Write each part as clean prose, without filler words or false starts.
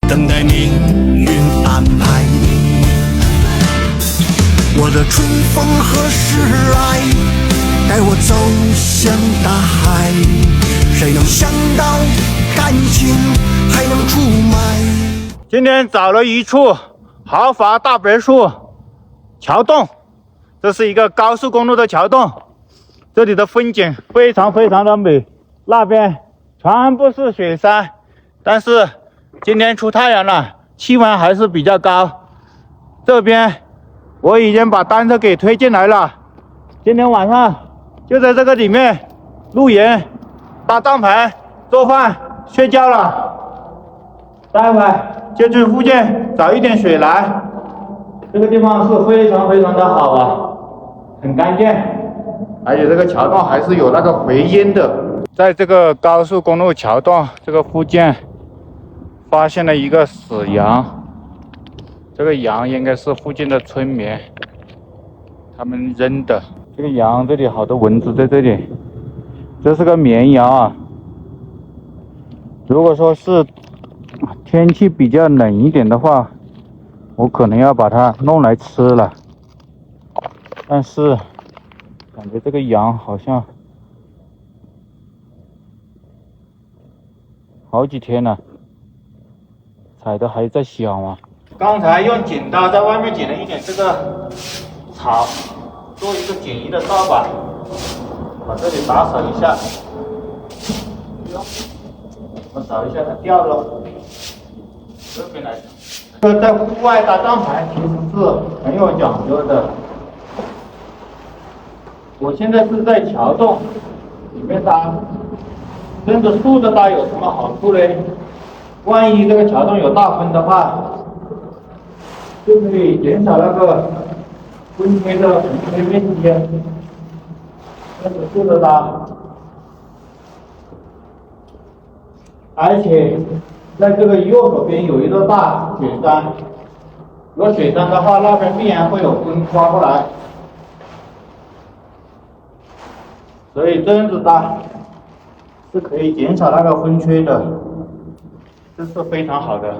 等待命运安排。我的春风何时来？带我走向大海。谁能想到感情还能出卖？今天找了一处豪华大别墅桥洞，这是一个高速公路的桥洞，这里的风景非常的美，那边全部是雪山，但是今天出太阳了，气温还是比较高。这边我已经把单车给推进来了，今天晚上就在这个里面露营、搭帐篷、做饭、睡觉了。待会就去附近找一点水来，这个地方是非常的好啊，很干净，而且这个桥洞还是有那个回音的。在这个高速公路桥洞这个附近发现了一个死羊，这个羊应该是附近的村民他们扔的。这个羊这里好多蚊子在这里，这是个绵羊啊。如果说是天气比较冷一点的话，我可能要把它弄来吃了，但是感觉这个羊好像好几天了，踩的还在响啊。刚才用剪刀在外面剪了一点这个草，做一个简易的扫把，把这里打扫一下。我扫一下它掉了，这边来。这个在户外搭帐篷其实是很有讲究的。我现在是在桥洞里面搭，跟着竖着搭有什么好处呢？万一这个桥洞有大风的话，就可以减少那个风吹的横吹面积。跟着竖着搭，而且在这个右手边有一座大雪山，有雪山的话，那边必然会有风刮过来，所以这样子搭是可以减少那个风吹的，这是非常好的。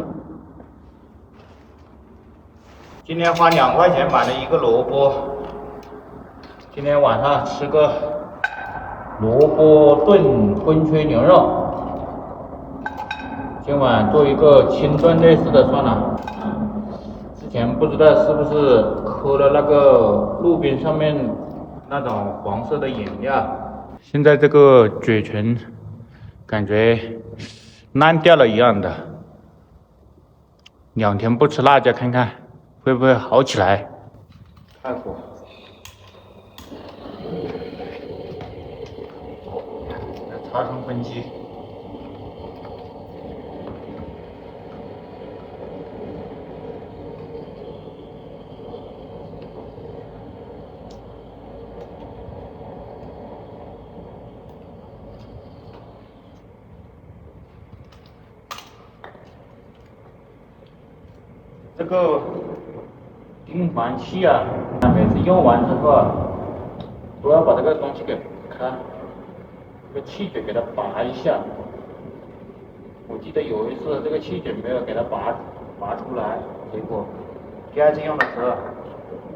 今天花2块钱买了一个萝卜，今天晚上吃个萝卜炖风吹牛肉。今晚做一个清炖类似的算了，之前不知道是不是磕了那个路边上面那种黄色的颜料，现在这个嘴唇感觉烂掉了一样的。2天不吃辣椒看看会不会好起来。开火，来插上分机。这个定环器啊，每次用完之后啊，都要把这个东西给开，这个气嘴给它拔一下。我记得有一次这个气嘴没有给它拔出来，结果第2次用的时候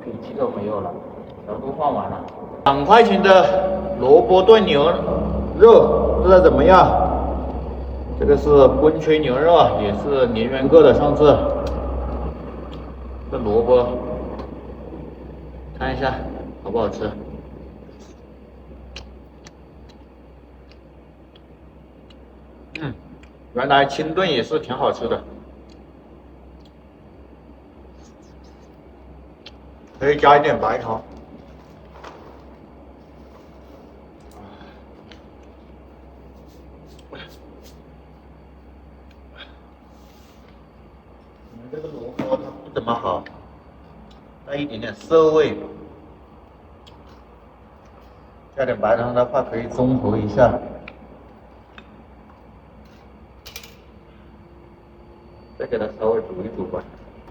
脾气都没有了，全部换完了。2块钱的萝卜炖牛肉，不知道怎么样？这个是风吹牛肉啊，也是连元购的，上次。这萝卜看一下好不好吃。原来清炖也是挺好吃的，可以加一点白糖。这个萝卜它不怎么好，带一点点涩味，加点白糖的话可以中和一下。再给它稍微煮一煮吧，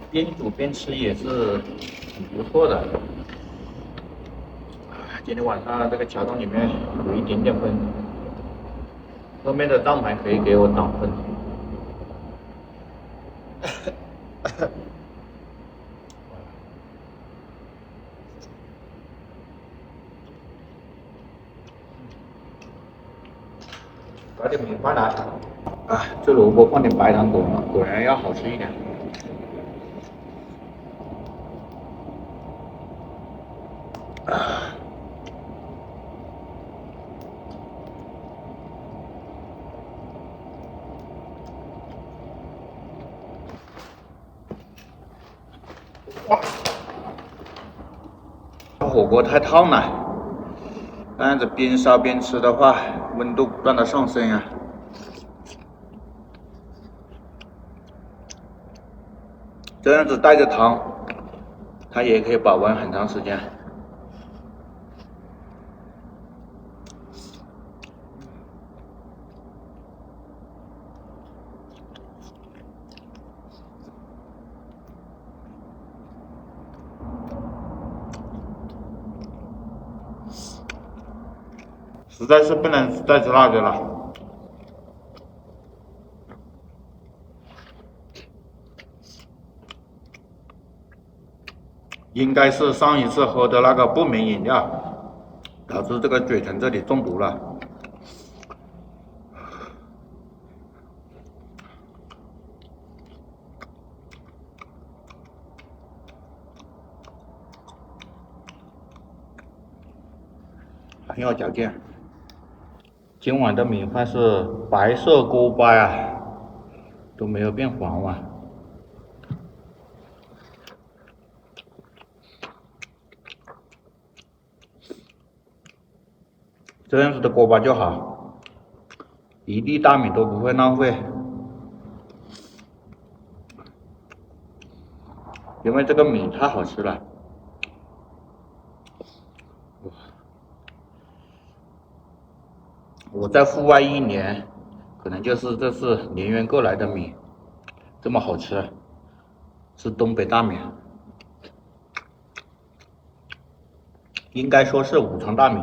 边煮边吃也是很不错的。今天晚上这个桥洞里面有一点点风，后面的帐篷可以给我挡风。搞点米饭来。啊，这萝卜放点白糖果然要好吃一点。哇！火锅太烫了，这样子边烧边吃的话，温度不断的上升呀。这样子带着汤，它也可以保温很长时间。实在是不能再吃辣椒了。应该是上一次喝的那个不明饮料，导致这个嘴唇这里中毒了。很有嚼劲。今晚的米饭是白色锅巴呀，都没有变黄啊。这样子的锅巴就好，一粒大米都不会浪费。因为这个米太好吃了。我在户外1年，可能就是这次年源过来的米，这么好吃，是东北大米，应该说是五常大米。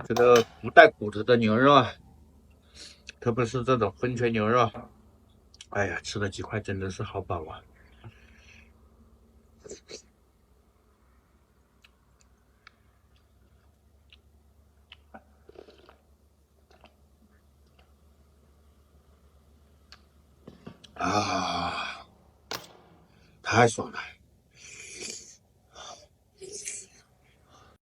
这个不带骨头的牛肉啊，特别是这种分垂牛肉，哎呀，吃了几块真的是好饱啊！啊，太爽了！